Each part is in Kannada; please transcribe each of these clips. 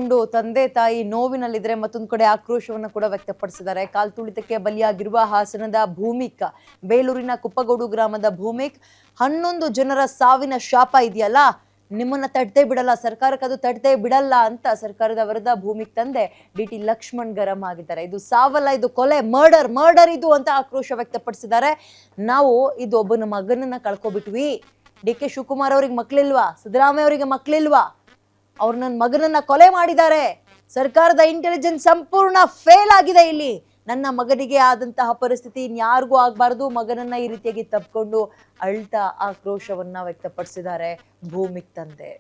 ನೆನಪಿಸ್ಕೊಂಡು ತಂದೆ ತಾಯಿ ನೋವಿನಲ್ಲಿದ್ರೆ ಮತ್ತೊಂದು ಕಡೆ ಆಕ್ರೋಶವನ್ನು ಕೂಡ ವ್ಯಕ್ತಪಡಿಸಿದ್ದಾರೆ. ಕಾಲ್ತುಳಿತಕ್ಕೆ ಬಲಿಯಾಗಿರುವ ಹಾಸನದ ಭೂಮಿಕ್, ಬೇಲೂರಿನ ಕುಪ್ಪಗೋಡು ಗ್ರಾಮದ ಭೂಮಿಕ್, 11 ಜನರ ಸಾವಿನ ಶಾಪ ಇದೆಯಲ್ಲ, ನಿಮ್ಮನ್ನ ತಟ್ಟೆ ಬಿಡಲ್ಲ, ಸರ್ಕಾರಕ್ಕೆ ಅದು ತಟ್ಟೆ ಬಿಡಲ್ಲ ಅಂತ ಸರ್ಕಾರದ ವಿರುದ್ಧ ಭೂಮಿಕ್ ತಂದೆ DT ಲಕ್ಷ್ಮಣ್ ಗರಂ ಆಗಿದ್ದಾರೆ. ಇದು ಸಾವಲ್ಲ, ಇದು ಕೊಲೆ, ಮರ್ಡರ್ ಇದು ಅಂತ ಆಕ್ರೋಶ ವ್ಯಕ್ತಪಡಿಸಿದ್ದಾರೆ. ನಾವು ಇದು ಒಬ್ಬನ ಮಗನನ್ನ ಕಳ್ಕೊಬಿಟ್ವಿ. DK ಶಿವಕುಮಾರ್ ಅವ್ರಿಗೆ ಮಕ್ಳಿಲ್ವಾ? ಸಿದ್ದರಾಮಯ್ಯ ಅವರಿಗೆ ಮಕ್ಳಿಲ್ವಾ? ಅವ್ರು ನನ್ನ ಮಗನನ್ನ ಕೊಲೆ ಮಾಡಿದ್ದಾರೆ. ಸರ್ಕಾರದ ಇಂಟೆಲಿಜೆನ್ಸ್ ಸಂಪೂರ್ಣ ಫೇಲ್ ಆಗಿದೆ. ಇಲ್ಲಿ ನನ್ನ ಮಗನಿಗೆ ಆದಂತಹ ಪರಿಸ್ಥಿತಿ ಇನ್ಯಾರಿಗೂ ಆಗ್ಬಾರ್ದು. ಮಗನನ್ನ ಈ ರೀತಿಯಾಗಿ ತಪ್ಪಿಕೊಂಡು ಅಳ್ತಾ ಆಕ್ರೋಶವನ್ನ ವ್ಯಕ್ತಪಡಿಸಿದ್ದಾರೆ ಭೂಮಿಕ್ ತಂದೆ.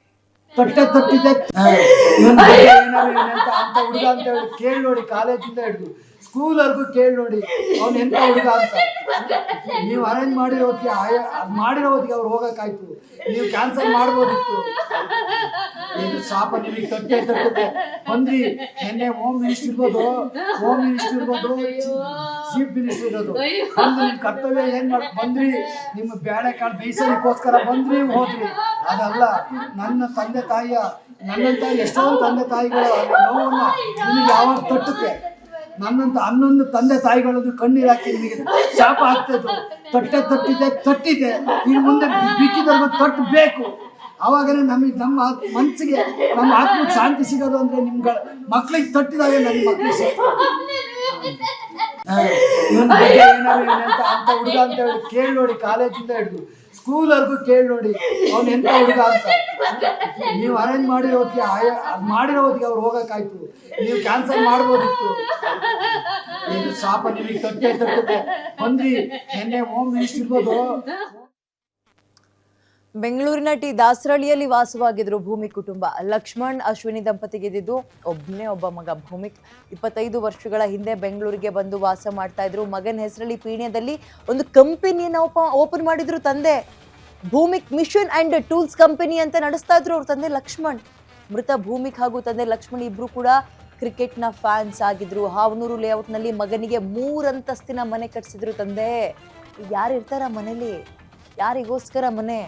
ಕೇಳಿ ನೋಡಿ, ಕಾಲೇಜಿಂದ ಹಿಡಿದು ಸ್ಕೂಲ್ವರೆಗೂ ಕೇಳಿ ನೋಡಿ ಅವ್ನು ಎಂತ ಹುಡುಗ ಅಂತ. ನೀವು ಅರೇಂಜ್ ಮಾಡಿರೋದಕ್ಕೆ ಅವ್ರು ಹೋಗಕ್ಕಾಯ್ತು, ನೀವು ಕ್ಯಾನ್ಸಲ್ ಮಾಡ್ಬೋದಿತ್ತು. ಇದು ಶಾಪ ನಿಮಗೆ ತಟ್ಟುತ್ತೆ. ಬಂದ್ರಿ ನಿನ್ನೆ ಹೋಮ್ ಮಿನಿಸ್ಟರ್ ಇರ್ಬೋದು, ಚೀಫ್ ಮಿನಿಸ್ಟರ್ ಇರೋದು. ಬಂದು ನಿಮ್ ಕರ್ತವ್ಯ ಏನ್ ಬಂದ್ರಿ, ನಿಮ್ಮ ಬೇಳೆ ಕಾಳು ಬೇಯಿಸೋದಕ್ಕೋಸ್ಕರ ಬಂದ್ರಿ ಹೋದ್ರಿ. ಅದಲ್ಲ, ನನ್ನ ತಂದೆ ತಾಯಿಯ ನನ್ನಂತ ಎಷ್ಟೊಂದು ತಂದೆ ತಾಯಿಗಳ ನೋವನ್ನ ನಿಮಗೆ ಯಾವಾಗ ತಟ್ಟುತ್ತೆ. ನನ್ನಂತ 11 ತಂದೆ ತಾಯಿಗಳದ್ದು ಕಣ್ಣೀರು ಹಾಕಿ ನಿಮಗೆ ಶಾಪ ಆಗ್ತದ್ದು. ತಟ್ಟಿದೆ ಇನ್ನು ಮುಂದೆ ಬಿಕ್ಕಿದವ್ರಿಗೂ ತಟ್ಟಬೇಕು. ಆವಾಗಲೇ ನಮ್ಮ ಮನಸ್ಸಿಗೆ, ನಮ್ಮ ಆತ್ಮಕ್ಕೆ ಶಾಂತಿ ಸಿಗೋದು. ಅಂದ್ರೆ ನಿಮ್ಗಳ ಮಕ್ಳಿಗೆ ತಟ್ಟಿದಾಗ ನನ್ನ ಮಕ್ಳಿಗೆ ಅಂತ ಹುಡುಗ ಅಂತ ಹೇಳಿ ಕೇಳಿ ನೋಡಿ, ಕಾಲೇಜಿಂದ ಹಿಡಿದು ಸ್ಕೂಲ್ವರೆಗೂ ಕೇಳಿ ನೋಡಿ ಅವ್ನು ಎಂತ ಹುಡುಗ ಅಂತ. ನೀವು ಅರೇಂಜ್ ಮಾಡಿರೋದಕ್ಕೆ ಅವ್ರು ಹೋಗಕ್ಕಾಯ್ತು, ನೀವು ಕ್ಯಾನ್ಸಲ್ ಮಾಡ್ಬೋದಿತ್ತು. ಇದು ಶಾಪ ನಿಮಗೆ ತಟ್ಟುತ್ತೆ. ಬಂದ್ರಿ ನಿನ್ನೆ ಹೋಮ್ ಮಿನಿಸ್ಟರ್ ಇರ್ಬೋದು. ಬೆಂಗಳೂರಿನ ದಾಸರಳ್ಳಿಯಲ್ಲಿ ವಾಸವಾಗಿದ್ರು ಭೂಮಿಕ್ ಕುಟುಂಬ. ಲಕ್ಷ್ಮಣ್ ಅಶ್ವಿನಿ ದಂಪತಿಗೆ ಇದ್ದಿದ್ದು ಒಬ್ಬ ಮಗ ಭೂಮಿಕ್. 25 ವರ್ಷಗಳ ಹಿಂದೆ ಬೆಂಗಳೂರಿಗೆ ಬಂದು ವಾಸ ಮಾಡ್ತಾ ಇದ್ರು. ಮಗನ ಹೆಸರಲ್ಲಿ ಪೀಣ್ಯದಲ್ಲಿ ಒಂದು ಕಂಪನಿಯನ್ನು ಓಪನ್ ಮಾಡಿದ್ರು ತಂದೆ. ಭೂಮಿಕ್ ಮಿಷನ್ ಅಂಡ್ ಟೂಲ್ಸ್ ಕಂಪನಿ ಅಂತ ನಡೆಸ್ತಾ ಇದ್ರು ಅವ್ರ ತಂದೆ ಲಕ್ಷ್ಮಣ್. ಮೃತ ಭೂಮಿಕ್ ಹಾಗೂ ತಂದೆ ಲಕ್ಷ್ಮಣ್ ಇಬ್ರು ಕೂಡ ಕ್ರಿಕೆಟ್ನ ಫ್ಯಾನ್ಸ್ ಆಗಿದ್ರು. ಹಾವನೂರು ಲೇಔಟ್ನಲ್ಲಿ ಮಗನಿಗೆ 3 ಅಂತಸ್ತಿನ ಮನೆ ಕಟ್ಸಿದ್ರು ತಂದೆ. ಯಾರು ಇರ್ತಾರ ಮನೇಲಿ? ಯಾರಿಗೋಸ್ಕರ ಮನೆ?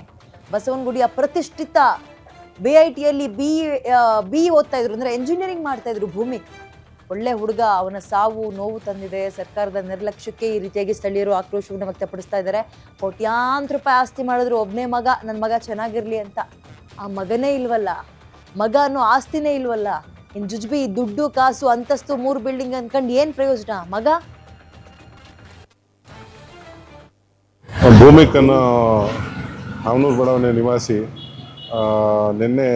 ಬಸವನಗುಡಿಯ ಪ್ರತಿಷ್ಠಿತ BITಯಲ್ಲಿ ಬಿ ಓದ್ತಾ ಇದ್ರು, ಅಂದ್ರೆ ಎಂಜಿನಿಯರಿಂಗ್ ಮಾಡ್ತಾ ಇದ್ರು ಭೂಮಿಕ್. ಒಳ್ಳೆ ಹುಡುಗ, ಅವನ ಸಾವು ನೋವು ತಂದಿದೆ. ಸರ್ಕಾರದ ನಿರ್ಲಕ್ಷ್ಯಕ್ಕೆ ಈ ರೀತಿಯಾಗಿ ಸ್ಥಳೀಯರು ಆಕ್ರೋಶವನ್ನು ವ್ಯಕ್ತಪಡಿಸ್ತಾ ಇದ್ದಾರೆ. ಕೋಟ್ಯಾಂತರ ರೂಪಾಯಿ ಆಸ್ತಿ ಮಾಡಿದ್ರು, ಒಬ್ಬನೇ ಮಗ, ನನ್ನ ಮಗ ಚೆನ್ನಾಗಿರ್ಲಿ ಅಂತ. ಆ ಮಗನೇ ಇಲ್ವಲ್ಲ, ಮಗ ಅನ್ನೋ ಆಸ್ತಿನೇ ಇಲ್ವಲ್ಲ. ಇನ್ ಜುಜ್ಬಿ ದುಡ್ಡು ಕಾಸು ಅಂತಸ್ತು 3 ಬಿಲ್ಡಿಂಗ್ ಅನ್ಕೊಂಡು ಏನ್ ಪ್ರಯೋಜನ? ಮಗ ಭೂಮಿಕ್ ಅನ್ನೋ ಹಾವನೂರು ಬಡಾವಣೆ ನಿವಾಸಿ ನಿನ್ನೆ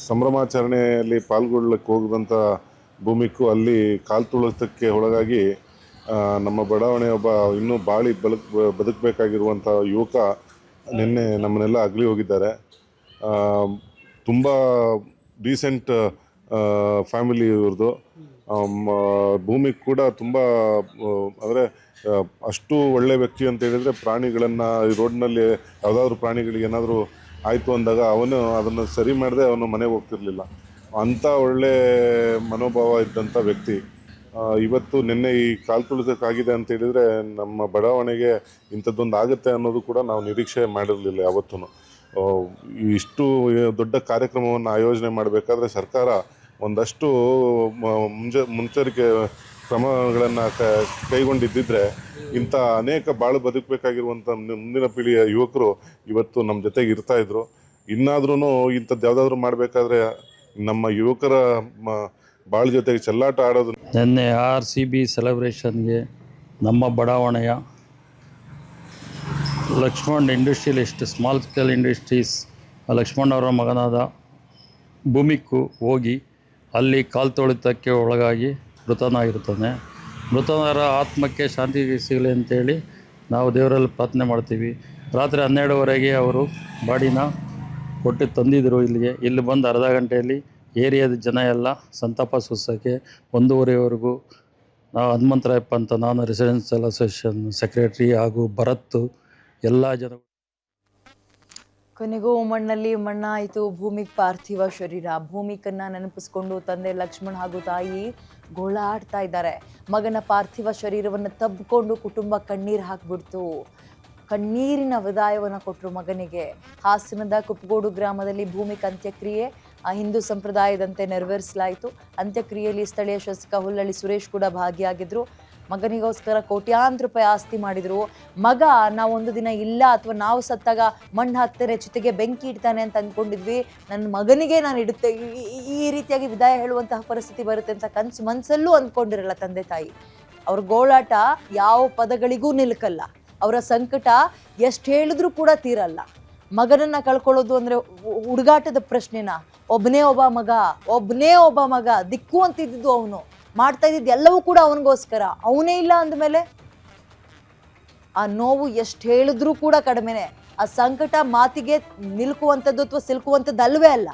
ಸಂಭ್ರಮಾಚರಣೆಯಲ್ಲಿ ಪಾಲ್ಗೊಳ್ಳಕ್ಕೆ ಹೋಗಿದಂಥ ಭೂಮಿಕ್ಕು ಅಲ್ಲಿ ಕಾಲ್ತುಳಿತಕ್ಕೆ ಒಳಗಾಗಿ ನಮ್ಮ ಬಡಾವಣೆ ಒಬ್ಬ ಇನ್ನೂ ಬದುಕಬೇಕಾಗಿರುವಂಥ ಯುವಕ ನಿನ್ನೆ ನಮ್ಮನ್ನೆಲ್ಲ ಅಗಲಿ ಹೋಗಿದ್ದಾರೆ. ತುಂಬ ಡೀಸೆಂಟ್ ಫ್ಯಾಮಿಲಿ ಇವ್ರದ್ದು. ಭೂಮಿಕ್ ಕೂಡ ತುಂಬ ಅಂದರೆ ಅಷ್ಟು ಒಳ್ಳೆ ವ್ಯಕ್ತಿ ಅಂತ ಹೇಳಿದರೆ, ಪ್ರಾಣಿಗಳನ್ನು ರೋಡ್ನಲ್ಲಿ ಯಾವುದಾದ್ರೂ ಪ್ರಾಣಿಗಳಿಗೆ ಏನಾದರೂ ಆಯಿತು ಅಂದಾಗ ಅವನು ಅದನ್ನು ಸರಿ ಮಾಡದೆ ಅವನು ಮನೆಗೆ ಹೋಗ್ತಿರ್ಲಿಲ್ಲ. ಅಂಥ ಒಳ್ಳೆ ಮನೋಭಾವ ಇದ್ದಂಥ ವ್ಯಕ್ತಿ ಇವತ್ತು ನಿನ್ನೆ ಈ ಕಾಲ್ತುಳಿತಕ್ಕಾಗಿದೆ ಅಂತ ಹೇಳಿದರೆ, ನಮ್ಮ ಬಡಾವಣೆಗೆ ಇಂಥದ್ದೊಂದು ಆಗುತ್ತೆ ಅನ್ನೋದು ಕೂಡ ನಾವು ನಿರೀಕ್ಷೆ ಮಾಡಿರಲಿಲ್ಲ ಯಾವತ್ತೂ. ಇಷ್ಟು ದೊಡ್ಡ ಕಾರ್ಯಕ್ರಮವನ್ನು ಆಯೋಜನೆ ಮಾಡಬೇಕಾದ್ರೆ ಸರ್ಕಾರ ಒಂದಷ್ಟು ಮುನ್ನೆಚ್ಚರಿಕೆ ಕ್ರಮಗಳನ್ನು ಕೈಗೊಂಡಿದ್ದಿದ್ರೆ ಇಂಥ ಅನೇಕ ಬಾಳು ಬದುಕಬೇಕಾಗಿರುವಂಥ ಮುಂದಿನ ಪೀಳಿಗೆಯ ಯುವಕರು ಇವತ್ತು ನಮ್ಮ ಜೊತೆಗೆ ಇರ್ತಾಯಿದ್ರು. ಇನ್ನಾದ್ರೂ ಇಂಥದ್ದು ಯಾವುದಾದ್ರೂ ಮಾಡಬೇಕಾದ್ರೆ ನಮ್ಮ ಯುವಕರ ಬಾಳ ಜೊತೆಗೆ ಚೆಲ್ಲಾಟ ಆಡೋದು. ನಿನ್ನೆ RCB ಸೆಲೆಬ್ರೇಷನ್ಗೆ ನಮ್ಮ ಬಡಾವಣೆಯ Laxman industrialist, small scale industries Laxman ಅವರ ಮಗನಾದ ಭೂಮಿಕ್ಕು ಹೋಗಿ ಅಲ್ಲಿ ಕಾಲ್ತುಳಿತಕ್ಕೆ ಒಳಗಾಗಿ ಮೃತನಾಗಿರುತ್ತಾನೆ. ಮೃತನರ ಆತ್ಮಕ್ಕೆ ಶಾಂತಿ ಸಿಗಲಿ ಅಂತೇಳಿ ನಾವು ದೇವರಲ್ಲಿ ಪ್ರಾರ್ಥನೆ ಮಾಡ್ತೀವಿ. ರಾತ್ರಿ 12:30ಗೆ ಅವರು ಬಾಡಿನ ಕೊಟ್ಟು ತಂದಿದ್ದರು ಇಲ್ಲಿಗೆ. ಇಲ್ಲಿ ಬಂದು ಅರ್ಧ ಗಂಟೆಯಲ್ಲಿ ಏರಿಯಾದ ಜನ ಎಲ್ಲ ಸಂತಾಪ ಸೂಚಿಸೋಕ್ಕೆ 1:30ವರೆಗೂ ನಾವು ಹನುಮಂತರಾಯಪ್ಪ ಅಂತ, ನಾನು ರೆಸಿಡೆನ್ಷಿಯಲ್ ಅಸೋಸಿಯೇಷನ್ ಸೆಕ್ರೆಟರಿ ಹಾಗೂ ಭರತ್ ಎಲ್ಲ ಜನ. ಕೊನೆಗೂ ಮಣ್ಣಲ್ಲಿ ಮಣ್ಣಾಯಿತು ಭೂಮಿಕ್ ಪಾರ್ಥಿವ ಶರೀರ. ಭೂಮಿಕನ್ನ ನೆನಪಿಸ್ಕೊಂಡು ತಂದೆ ಲಕ್ಷ್ಮಣ್ ಹಾಗೂ ತಾಯಿ ಗೋಳಾಡ್ತಾ ಇದ್ದಾರೆ. ಮಗನ ಪಾರ್ಥಿವ ಶರೀರವನ್ನು ತಬ್ಬಿಕೊಂಡು ಕುಟುಂಬ ಕಣ್ಣೀರು ಹಾಕ್ಬಿಡ್ತು. ಕಣ್ಣೀರಿನ ವಿದಾಯವನ್ನು ಕೊಟ್ಟರು ಮಗನಿಗೆ. ಹಾಸನದ ಕುಪ್ಪಗೋಡು ಗ್ರಾಮದಲ್ಲಿ ಭೂಮಿಕ್ ಅಂತ್ಯಕ್ರಿಯೆ ಆ ಹಿಂದೂ ಸಂಪ್ರದಾಯದಂತೆ ನೆರವೇರಿಸಲಾಯಿತು. ಅಂತ್ಯಕ್ರಿಯೆಯಲ್ಲಿ ಸ್ಥಳೀಯ ಶಾಸಕ ಹುಲ್ಲಳ್ಳಿ ಸುರೇಶ್ ಕೂಡ ಭಾಗಿಯಾಗಿದ್ರು. ಮಗನಿಗೋಸ್ಕರ ಕೋಟ್ಯಾಂತರ ರೂಪಾಯಿ ಆಸ್ತಿ ಮಾಡಿದ್ರು. ಮಗ ನಾವೊಂದು ದಿನ ಇಲ್ಲ ಅಥವಾ ನಾವು ಸತ್ತಾಗ ಮಣ್ಣು ಹಾಕ್ತಾರೆ, ಚಿತೆಗೆ ಬೆಂಕಿ ಇಡ್ತಾನೆ ಅಂತ ಅಂದ್ಕೊಂಡಿದ್ವಿ. ನನ್ನ ಮಗನಿಗೆ ನಾನು ಇಡುತ್ತೆ ಈ ರೀತಿಯಾಗಿ ವಿದಾಯ ಹೇಳುವಂತಹ ಪರಿಸ್ಥಿತಿ ಬರುತ್ತೆ ಅಂತ ಕನಸು ಮನಸ್ಸಲ್ಲೂ ಅಂದ್ಕೊಂಡಿರಲ್ಲ ತಂದೆ ತಾಯಿ. ಅವ್ರ ಗೋಳಾಟ ಯಾವ ಪದಗಳಿಗೂ ನಿಲ್ಕಲ್ಲ. ಅವರ ಸಂಕಟ ಎಷ್ಟು ಹೇಳಿದ್ರೂ ಕೂಡ ತೀರಲ್ಲ. ಮಗನನ್ನ ಕಳ್ಕೊಳ್ಳೋದು ಅಂದರೆ ಹುಡುಗಾಟದ ಪ್ರಶ್ನೆನ? ಒಬ್ಬನೇ ಒಬ್ಬ ಮಗ ದಿಕ್ಕು ಅಂತಿದ್ದು ಅವನು ಮಾಡ್ತಾ ಇದ್ದಿದ್ದು ಎಲ್ಲವೂ ಕೂಡ ಅವನಿಗೋಸ್ಕರ. ಅವನೇ ಇಲ್ಲ ಅಂದಮೇಲೆ ಆ ನೋವು ಎಷ್ಟು ಹೇಳಿದ್ರೂ ಕೂಡ ಕಡಿಮೆನೆ. ಆ ಸಂಕಟ ಮಾತಿಗೆ ನಿಲ್ಕುವಂಥದ್ದು ಅಥವಾ ಸಿಲ್ಕುವಂಥದ್ದು ಅಲ್ವೇ ಅಲ್ಲ.